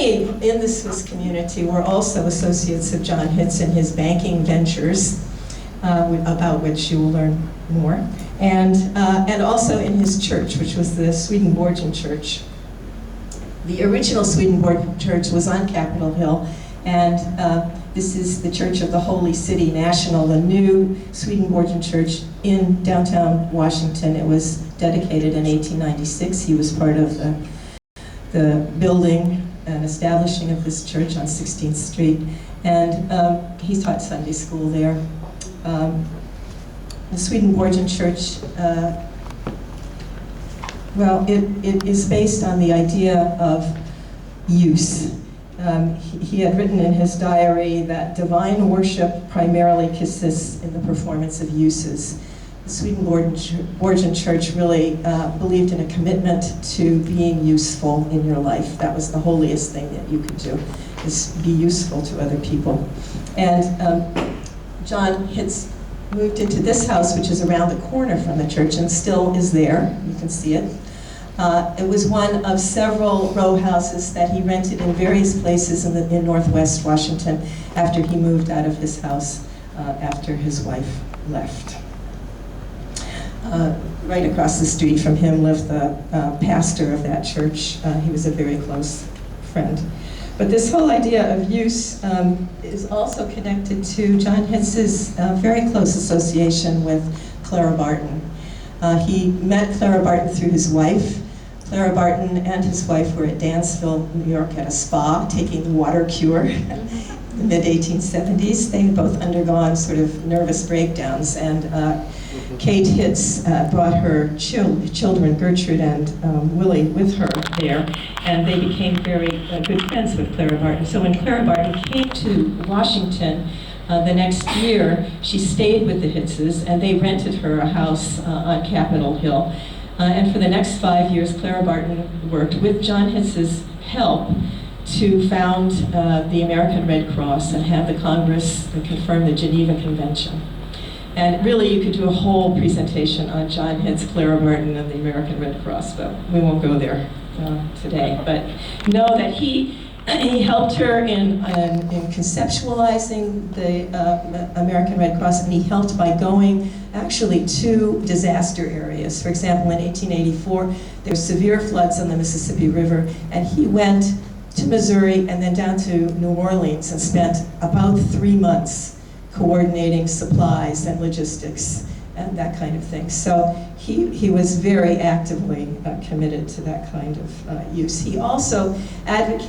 Many in the Swiss community were also associates of John Hitz in his banking ventures, about which you will learn more, and also in his church, which was the Swedenborgian Church. The original Swedenborg Church was on Capitol Hill, and this is the Church of the Holy City National, the new Swedenborgian Church in downtown Washington. It was dedicated in 1896. He was part of the building and establishing of this church on 16th Street, and he taught Sunday school there. The Swedenborgian Church, well, it is based on the idea of use. He had written in his diary that divine worship primarily consists in the performance of uses. The Swedenborgian Church really believed in a commitment to being useful in your life. That was the holiest thing that you could do, is be useful to other people. And John Hitz moved into this house, which is around the corner from the church and still is there. You can see it. It was one of several row houses that he rented in various places in Northwest Washington after he moved out of his house after his wife left. Right across the street from him lived the pastor of that church. He was a very close friend. But this whole idea of use is also connected to John Hitz's very close association with Clara Barton. He met Clara Barton through his wife. Clara Barton and his wife were at Dansville, New York at a spa taking the water cure in the mid-1870s. They had both undergone sort of nervous breakdowns, and Kate Hitz brought her children, Gertrude and Willie, with her there, and they became very good friends with Clara Barton. So when Clara Barton came to Washington the next year, she stayed with the Hitzes, and they rented her a house on Capitol Hill. And for the next 5 years, Clara Barton worked with John Hitz's help to found the American Red Cross and have the Congress confirm the Geneva Convention. And really, you could do a whole presentation on John Hitz, Clara Barton, and the American Red Cross, but we won't go there today. But know that he helped her in conceptualizing the American Red Cross, and he helped by going actually to disaster areas. For example, in 1884, there were severe floods on the Mississippi River, and he went to Missouri and then down to New Orleans and spent about 3 months coordinating supplies and logistics and that kind of thing. So he was very actively committed to that kind of use. He also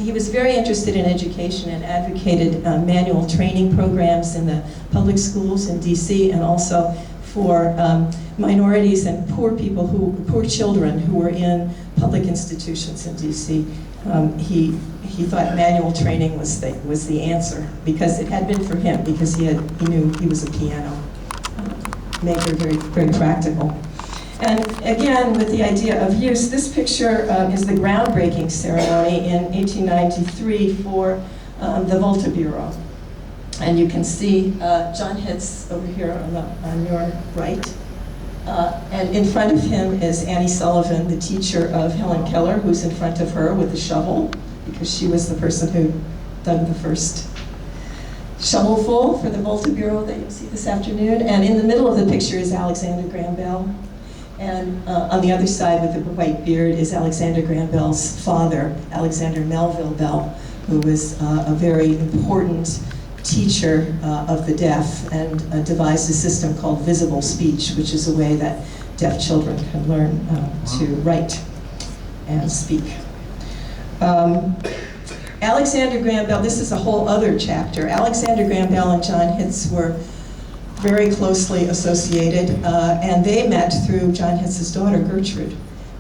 he was very interested in education and advocated manual training programs in the public schools in DC, and also for minorities and poor children who were in public institutions in DC. He thought manual training was the answer, because it had been for him, because he knew he was a piano maker, very, very practical. And again, with the idea of use, this picture is the groundbreaking ceremony in 1893 for the Volta Bureau. And you can see John Hitz over here on your right. And in front of him is Annie Sullivan, the teacher of Helen Keller, who's in front of her with the shovel, because she was the person who dug the first shovelful for the Volta Bureau that you'll see this afternoon. And in the middle of the picture is Alexander Graham Bell. And on the other side with the white beard is Alexander Graham Bell's father, Alexander Melville Bell, who was a very important teacher of the deaf, and devised a system called visible speech, which is a way that deaf children can learn to write and speak. Alexander Graham Bell, this is a whole other chapter. Alexander Graham Bell and John Hitz were very closely associated, and they met through John Hitz's daughter, Gertrude.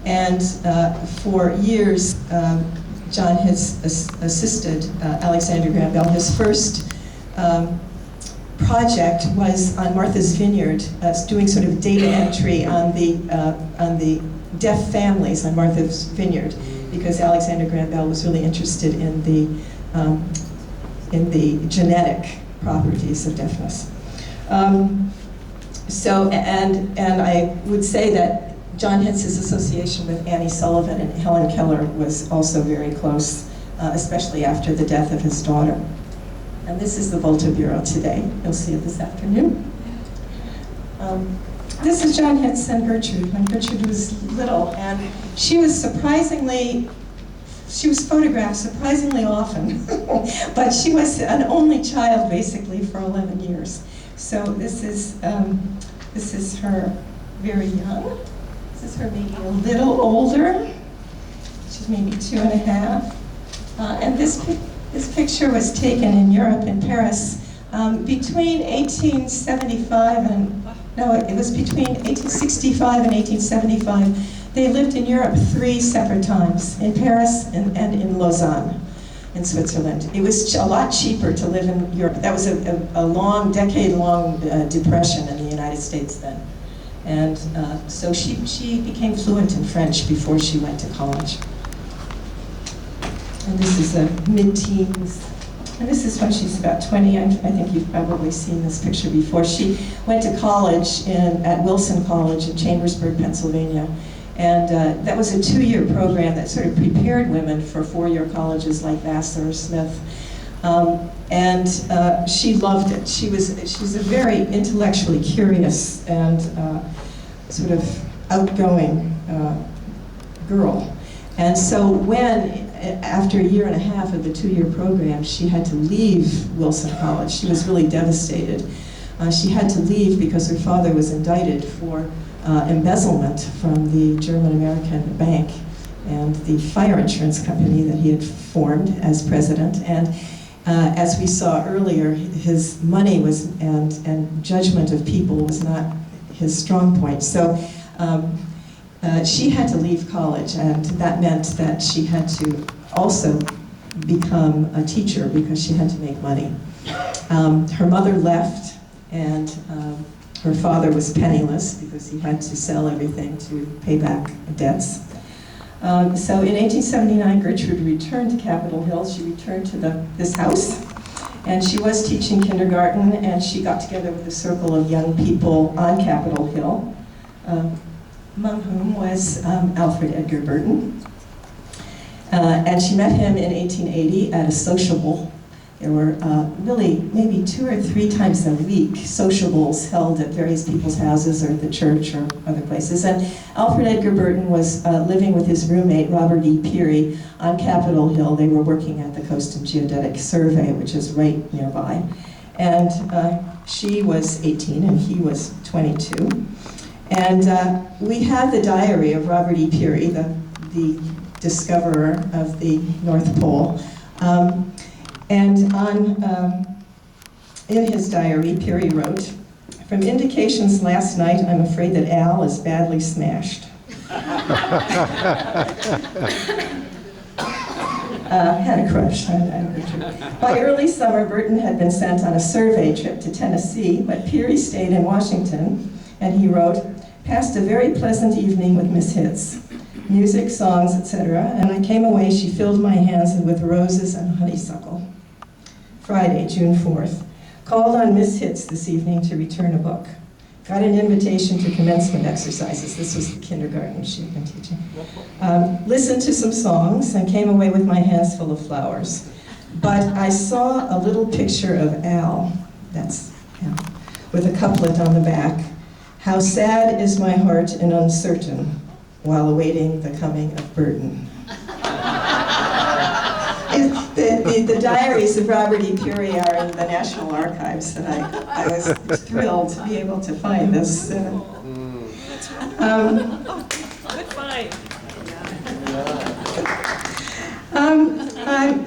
And for years, John Hitz assisted Alexander Graham Bell. His first project was on Martha's Vineyard, doing sort of data entry on the deaf families on Martha's Vineyard, because Alexander Graham Bell was really interested in the genetic properties of deafness. And I would say that John Hitz's association with Annie Sullivan and Helen Keller was also very close. especially after the death of his daughter. And this is the Volta Bureau today. You'll see it this afternoon. This is John Hitz and Gertrude, when Gertrude was little, and she was photographed surprisingly often, but she was an only child basically for 11 years. So this is her very young. This is her maybe a little older. She's maybe 2.5. And this picture was taken in Europe, in Paris, between 1875 and, no, it was between 1865 and 1875. They lived in Europe 3 separate times, in Paris and in Lausanne, in Switzerland. It was a lot cheaper to live in Europe. That was a long, decade-long depression in the United States then. And so she became fluent in French before she went to college. And this is mid-teens. And this is when she's about 20. I think you've probably seen this picture before. She went to college at Wilson College in Chambersburg, Pennsylvania. And that was a 2-year program that sort of prepared women for 4-year colleges like Vassar or Smith. And she loved it. She's a very intellectually curious and sort of outgoing girl. And so when, after 1.5 years of the 2-year program, she had to leave Wilson College, she was really devastated. She had to leave because her father was indicted for embezzlement from the German-American bank and the fire insurance company that he had formed as president. And as we saw earlier, his money was and judgment of people was not his strong point. So she had to leave college, and that meant that she had to also become a teacher because she had to make money. Her mother left, and her father was penniless because he had to sell everything to pay back debts. So in 1879, Gertrude returned to Capitol Hill. She returned to this house, and she was teaching kindergarten, and she got together with a circle of young people on Capitol Hill, among whom was Alfred Edgar Burton. And she met him in 1880 at a sociable. There were really maybe 2 or 3 times a week sociables held at various people's houses or at the church or other places. And Alfred Edgar Burton was living with his roommate, Robert E. Peary, on Capitol Hill. They were working at the Coast and Geodetic Survey, which is right nearby. And she was 18 and he was 22. And we have the diary of Robert E. Peary, the discoverer of the North Pole. And in his diary, Peary wrote, "From indications last night, I'm afraid that Al is badly smashed." Had a crush on Gertrude. By early summer, Burton had been sent on a survey trip to Tennessee, but Peary stayed in Washington, and he wrote, "Passed a very pleasant evening with Miss Hitz. Music, songs, etc. And I came away, she filled my hands with roses and honeysuckle." Friday, June 4th. Called on Miss Hitz this evening to return a book. Got an invitation to commencement exercises. This was the kindergarten she'd been teaching. Listened to some songs and came away with my hands full of flowers. But I saw a little picture of Al, that's Al, with a couplet on the back. "How sad is my heart and uncertain, while awaiting the coming of Burton." The diaries of Robert E. Peary are in the National Archives, and I was thrilled to be able to find this. Good find.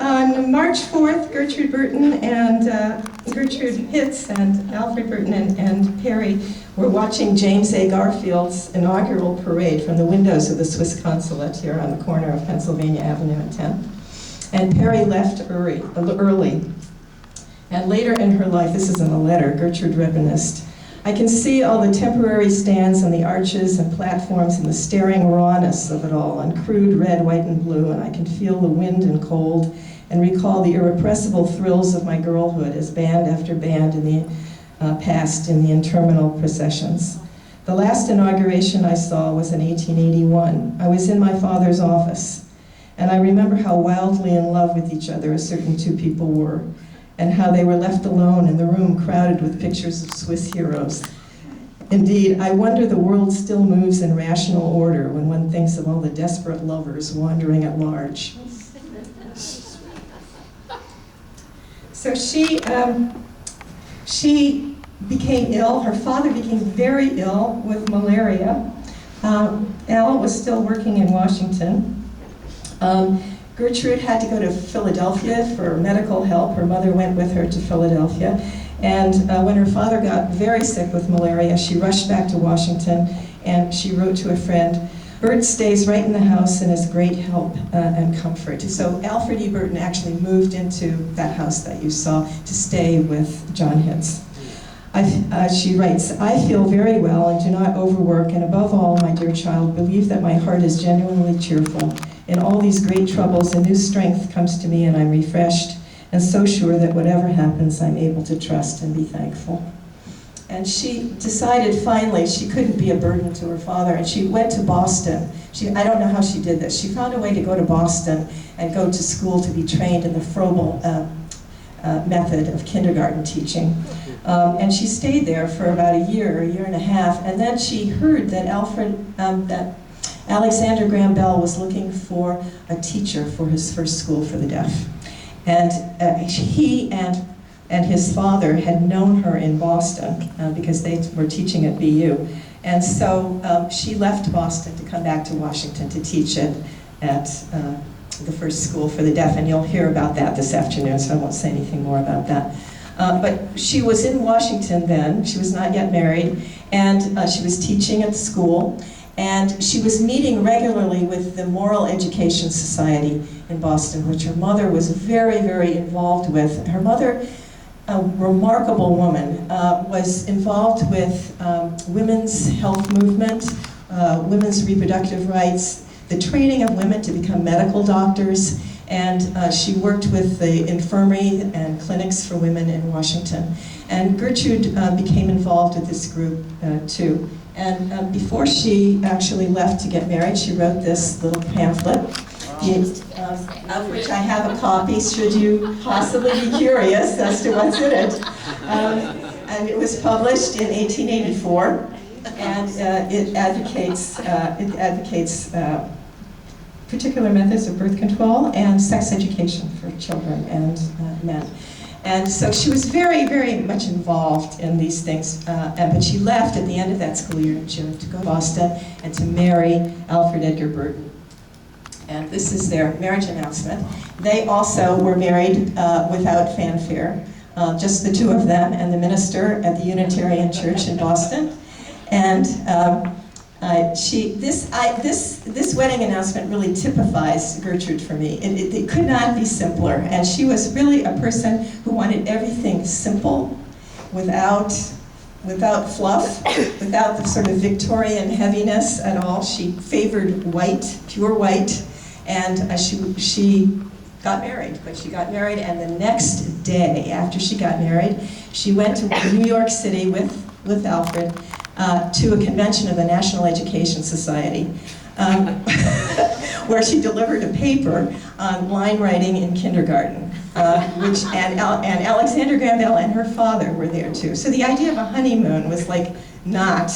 On March 4th, Gertrude Burton and Gertrude Hitz and Alfred Burton and Peary were watching James A. Garfield's inaugural parade from the windows of the Swiss consulate here on the corner of Pennsylvania Avenue and 10th. And Peary left early. And later in her life, this is in a letter, Gertrude reminisced, "I can see all the temporary stands and the arches and platforms and the staring rawness of it all, and crude red, white, and blue, and I can feel the wind and cold and recall the irrepressible thrills of my girlhood as band after band passed in the interminable processions. The last inauguration I saw was in 1881. I was in my father's office, And I remember how wildly in love with each other a certain two people were, and how they were left alone in the room crowded with pictures of Swiss heroes. Indeed, I wonder the world still moves in rational order when one thinks of all the desperate lovers wandering at large. So she became ill. Her father became very ill with malaria. Elle was still working in Washington. Gertrude had to go to Philadelphia for medical help. Her mother went with her to Philadelphia. And when her father got very sick with malaria, she rushed back to Washington, and she wrote to a friend, "Bert stays right in the house and is great help and comfort." So Alfred E. Burton actually moved into that house that you saw to stay with John Hitz. She writes, "I feel very well and do not overwork, and above all, my dear child, believe that my heart is genuinely cheerful. In all these great troubles, a new strength comes to me, and I'm refreshed, and so sure that whatever happens, I'm able to trust and be thankful." And she decided finally she couldn't be a burden to her father, and she went to Boston. I don't know how she did this. She found a way to go to Boston and go to school to be trained in the Froebel method of kindergarten teaching. And she stayed there for about a year and a half, and then she heard that Alexander Graham Bell was looking for a teacher for his first school for the deaf. And he and his father had known her in Boston because they were teaching at BU. And so she left Boston to come back to Washington to teach at the first school for the deaf, and you'll hear about that this afternoon, so I won't say anything more about that. But she was in Washington then. She was not yet married, and she was teaching at the school, and she was meeting regularly with the Moral Education Society in Boston, which her mother was very, very involved with. Her mother, a remarkable woman, was involved with women's health movement, women's reproductive rights, the training of women to become medical doctors, and she worked with the infirmary and clinics for women in Washington. And Gertrude became involved with this group too. And before she actually left to get married, she wrote this little pamphlet, of which I have a copy, should you possibly be curious as to what's in it. And it was published in 1884, and it advocates particular methods of birth control and sex education for children and men. And so she was very, very much involved in these things, but she left at the end of that school year in June to go to Boston and to marry Alfred Edgar Burton. And this is their marriage announcement. They also were married without fanfare, just the two of them and the minister at the Unitarian Church in Boston. And this wedding announcement really typifies Gertrude for me. It could not be simpler. And she was really a person who wanted everything simple, without fluff, without the sort of Victorian heaviness at all. She favored white, pure white, and she got married. But she got married, and the next day after she got married, she went to New York City with Alfred to a convention of the National Education Society, where she delivered a paper on line writing in kindergarten, and Alexander Graham Bell and her father were there too. So the idea of a honeymoon was like not,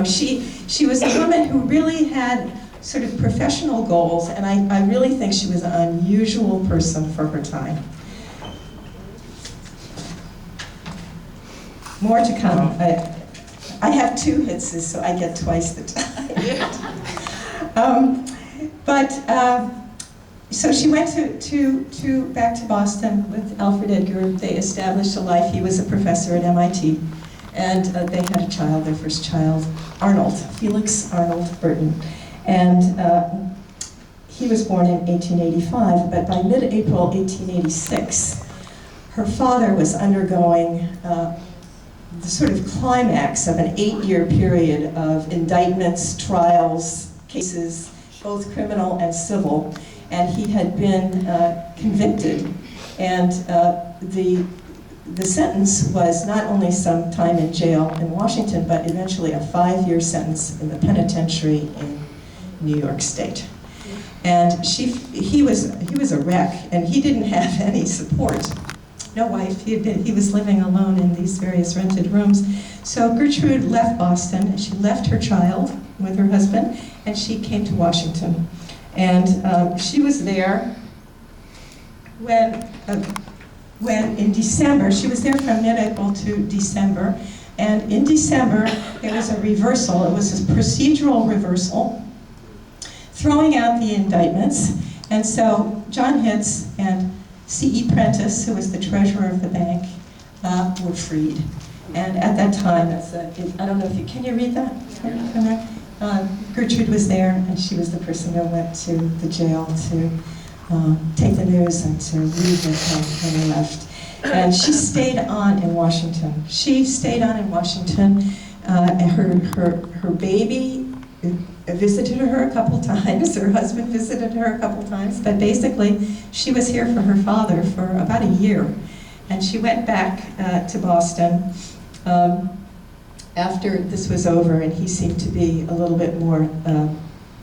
she was a woman who really had sort of professional goals, and I really think she was an unusual person for her time. More to come. I have two Hitzes, so I get twice the time. So she went back to Boston with Alfred Edgar. They established a life. He was a professor at MIT, and they had a child, their first child, Arnold, Felix Arnold Burton. And he was born in 1885, but by mid-April 1886, her father was undergoing the sort of climax of an 8-year period of indictments, trials, cases, both criminal and civil, and he had been convicted. And the sentence was not only some time in jail in Washington, but eventually a 5-year sentence in the penitentiary in New York State. And he was a wreck, and he didn't have any support. No wife, he was living alone in these various rented rooms. So Gertrude left Boston, and she left her child with her husband, and she came to Washington. And she was there when in December, she was there from mid-April to December, and in December there was a reversal. It was a procedural reversal, throwing out the indictments, and so John Hitz and C.E. Prentice, who was the treasurer of the bank, were freed. And at that time, I don't know if you, can you read that? Gertrude was there, and she was the person who went to the jail to take the news and to read when they left. And she stayed on in Washington. She stayed on in Washington, and her baby visited her a couple times, her husband visited her a couple times, but basically she was here for her father for about a year. And she went back to Boston after this was over, and he seemed to be a little bit more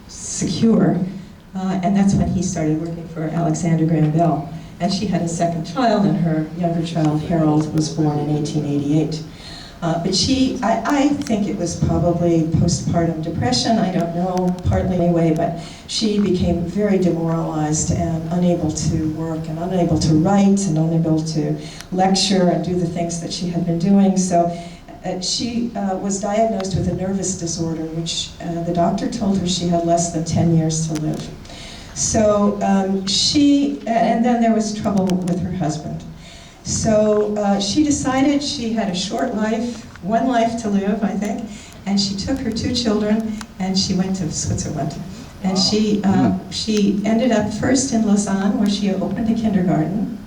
secure, and that's when he started working for Alexander Graham Bell. And she had a second child, and her younger child, Harold, was born in 1888. But I think it was probably postpartum depression, I don't know, partly anyway, but she became very demoralized and unable to work and unable to write and unable to lecture and do the things that she had been doing. So she was diagnosed with a nervous disorder, which the doctor told her she had less than 10 years to live. So and then there was trouble with her husband. So she decided she had a short life, one life to live, I think, and she took her 2 children and she went to Switzerland. And she ended up first in Lausanne, where she opened a kindergarten.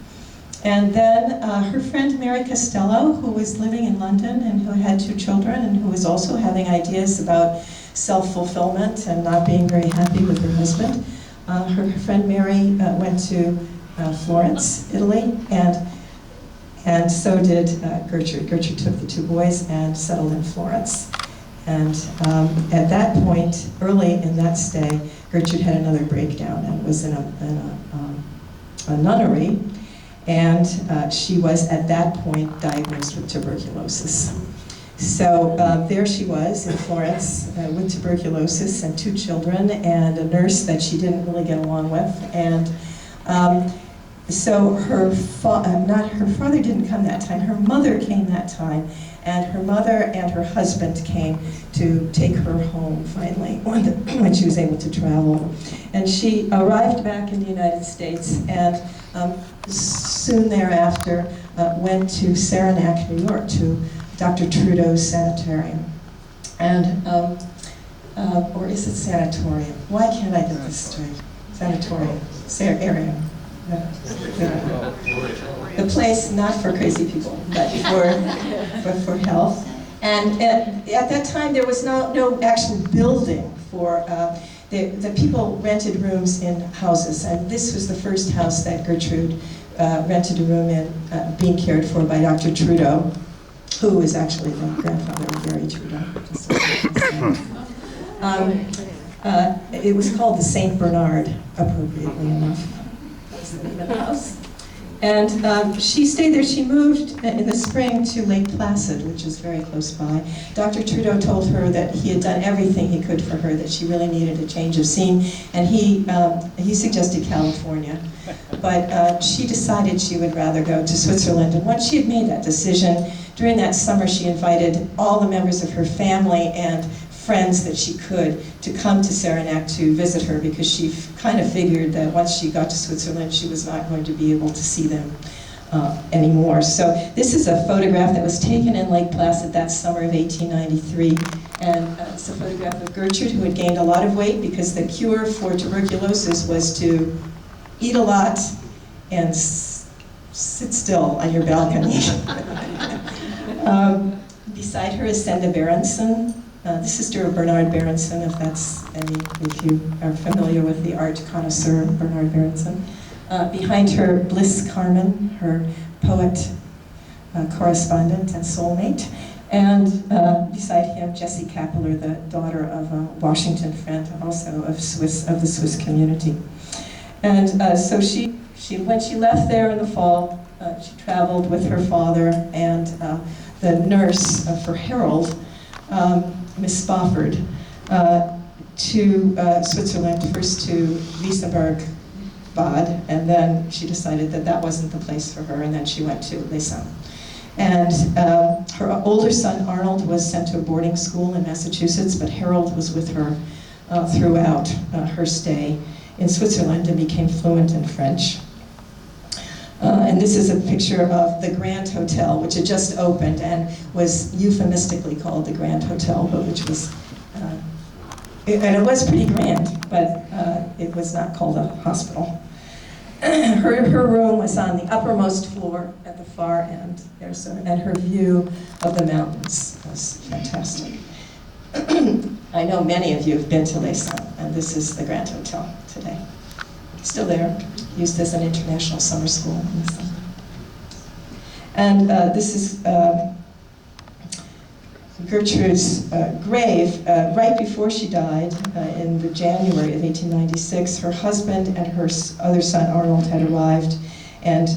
And then her friend Mary Costello, who was living in London and who had 2 children and who was also having ideas about self-fulfillment and not being very happy with her husband, her friend Mary went to Florence, Italy, and so did Gertrude. Gertrude took the 2 boys and settled in Florence. And at that point, early in that stay, Gertrude had another breakdown and was in a nunnery. And she was, at that point, diagnosed with tuberculosis. So there she was in Florence with tuberculosis and 2 children and a nurse that she didn't really get along with. And so her father didn't come that time, her mother came that time, and her mother and her husband came to take her home finally when she was able to travel. And she arrived back in the United States and soon thereafter went to Saranac, New York, to Dr. Trudeau's sanitarium. And, or is it sanatorium? Why can't I get this straight? Sanatorium, area. The place not for crazy people, but for health. And at that time, there was no actual building for, the people rented rooms in houses, and this was the first house that Gertrude rented a room in, being cared for by Dr. Trudeau, who was actually the grandfather of Gary Trudeau. It was called the St. Bernard, appropriately enough. That's the name of the house. And she stayed there. She moved in the spring to Lake Placid, which is very close by. Dr. Trudeau told her that he had done everything he could for her, that she really needed a change of scene, and he suggested California. But she decided she would rather go to Switzerland. And once she had made that decision, during that summer she invited all the members of her family and friends that she could to come to Saranac to visit her, because she kind of figured that once she got to Switzerland she was not going to be able to see them anymore. So this is a photograph that was taken in Lake Placid that summer of 1893, and it's a photograph of Gertrude, who had gained a lot of weight because the cure for tuberculosis was to eat a lot and sit still on your balcony. Beside her is Senda Berenson, the sister of Bernard Berenson, if you are familiar with the art connoisseur Bernard Berenson. Behind her, Bliss Carman, her poet, correspondent, and soulmate. And beside him, Jessie Kappeler, the daughter of a Washington friend, also of the Swiss community. And so when she left there in the fall, she traveled with her father and the nurse for Harold, Miss Spofford, to Switzerland, first to Wiesenberg, Bad, and then she decided that that wasn't the place for her, and then she went to Lausanne. And her older son, Arnold, was sent to a boarding school in Massachusetts, but Harold was with her throughout her stay in Switzerland and became fluent in French. And this is a picture of the Grand Hotel, which had just opened and was euphemistically called the Grand Hotel, but which was, and it was pretty grand, but it was not called a hospital. Her room was on the uppermost floor at the far end, and her view of the mountains was fantastic. I know many of you have been to Lausanne, and this is the Grand Hotel today. Still there, used as an international summer school in the summer. And this is Gertrude's grave. Right before she died, in the January of 1896, her husband and her other son Arnold had arrived, and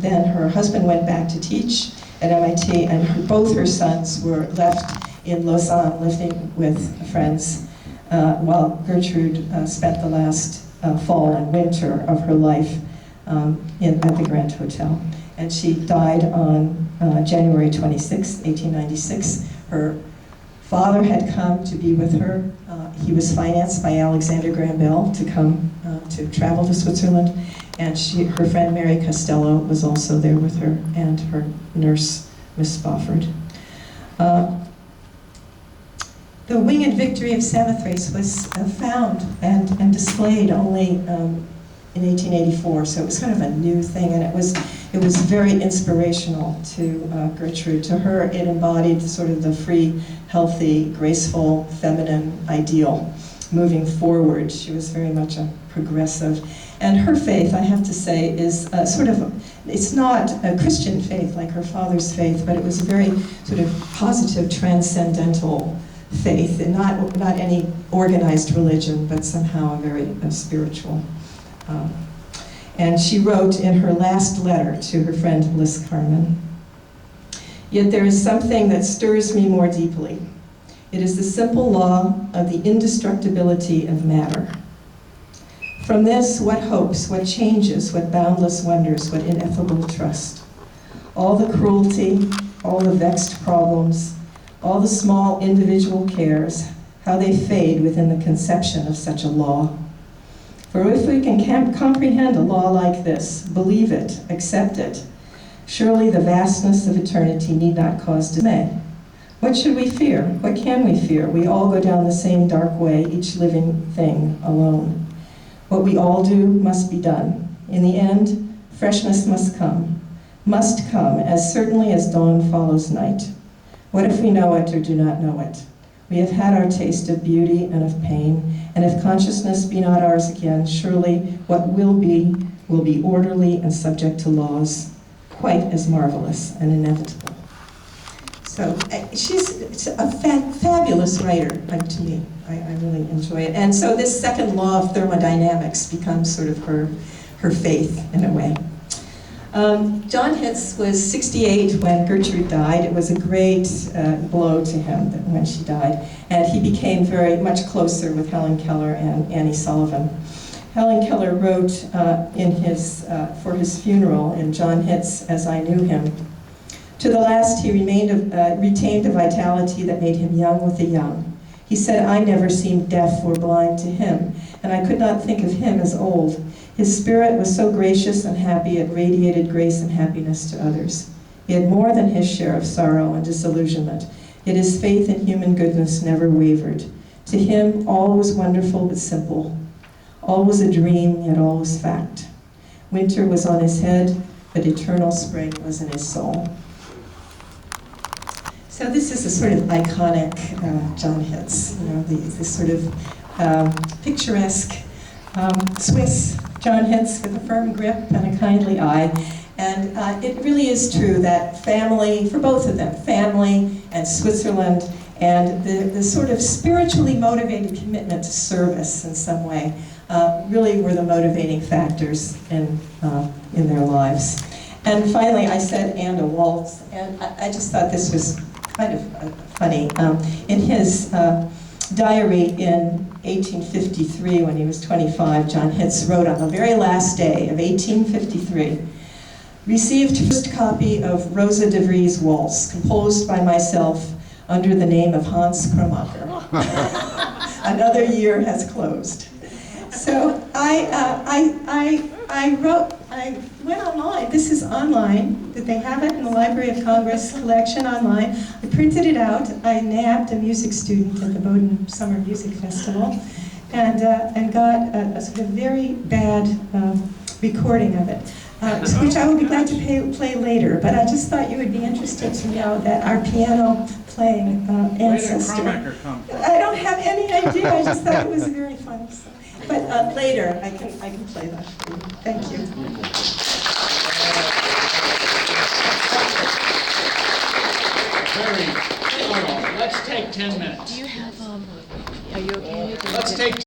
then her husband went back to teach at MIT, and both her sons were left in Lausanne living with friends, while Gertrude spent the last fall and winter of her life at the Grand Hotel. And she died on January 26, 1896. Her father had come to be with her. He was financed by Alexander Graham Bell to come to travel to Switzerland. And her friend Mary Costello was also there with her, and her nurse, Miss Spofford. The Winged Victory of Samothrace was found and displayed only in 1884, so it was kind of a new thing, and it was very inspirational to Gertrude. To her, it embodied sort of the free, healthy, graceful, feminine ideal moving forward. She was very much a progressive. And her faith, I have to say, is it's not a Christian faith like her father's faith, but it was a very sort of positive, transcendental faith, and not any organized religion, but somehow a very spiritual. And she wrote in her last letter to her friend Bliss Carman, "Yet there is something that stirs me more deeply. It is the simple law of the indestructibility of matter. From this, what hopes, what changes, what boundless wonders, what ineffable trust. All the cruelty, all the vexed problems, all the small individual cares, how they fade within the conception of such a law. For if we can comprehend a law like this, believe it, accept it, surely the vastness of eternity need not cause dismay. What should we fear? What can we fear? We all go down the same dark way, each living thing alone. What we all do must be done. In the end, freshness must come as certainly as dawn follows night. What if we know it or do not know it? We have had our taste of beauty and of pain, and if consciousness be not ours again, surely what will be orderly and subject to laws, quite as marvelous and inevitable." So she's a fabulous writer, to me. I really enjoy it. And so this second law of thermodynamics becomes sort of her faith in a way. John Hitz was 68 when Gertrude died. It was a great blow to him when she died, and he became very much closer with Helen Keller and Annie Sullivan. Helen Keller wrote for his funeral in John Hitz, As I Knew Him, "To the last he retained a vitality that made him young with the young. He said I never seemed deaf or blind to him, and I could not think of him as old. His spirit was so gracious and happy, it radiated grace and happiness to others. He had more than his share of sorrow and disillusionment, yet his faith in human goodness never wavered. To him, all was wonderful but simple. All was a dream, yet all was fact. Winter was on his head, but eternal spring was in his soul." So this is a sort of iconic John Hitz, the sort of picturesque Swiss John Hitz with a firm grip and a kindly eye. And it really is true that family, for both of them, family and Switzerland, and the sort of spiritually motivated commitment to service in some way, really were the motivating factors in their lives. And finally, I said, and a waltz, and I just thought this was kind of funny. In his diary in 1853, when he was 25, John Hitz wrote on the very last day of 1853, "Received first copy of Rosa de Vries' waltz, composed by myself under the name of Hans Krummacher. Another year has closed." So I went online. This is online, that they have it in the Library of Congress collection online. I printed it out. I nabbed a music student at the Bowdoin Summer Music Festival and got a sort of very bad recording of it, which I will be glad to play later. But I just thought you would be interested to know that our piano playing ancestor. I don't have any idea. I just thought it was very funny. So. But later I can play that for you. Thank you. Very thorough. Let's take 10 minutes. Do you have, are you okay? Let's take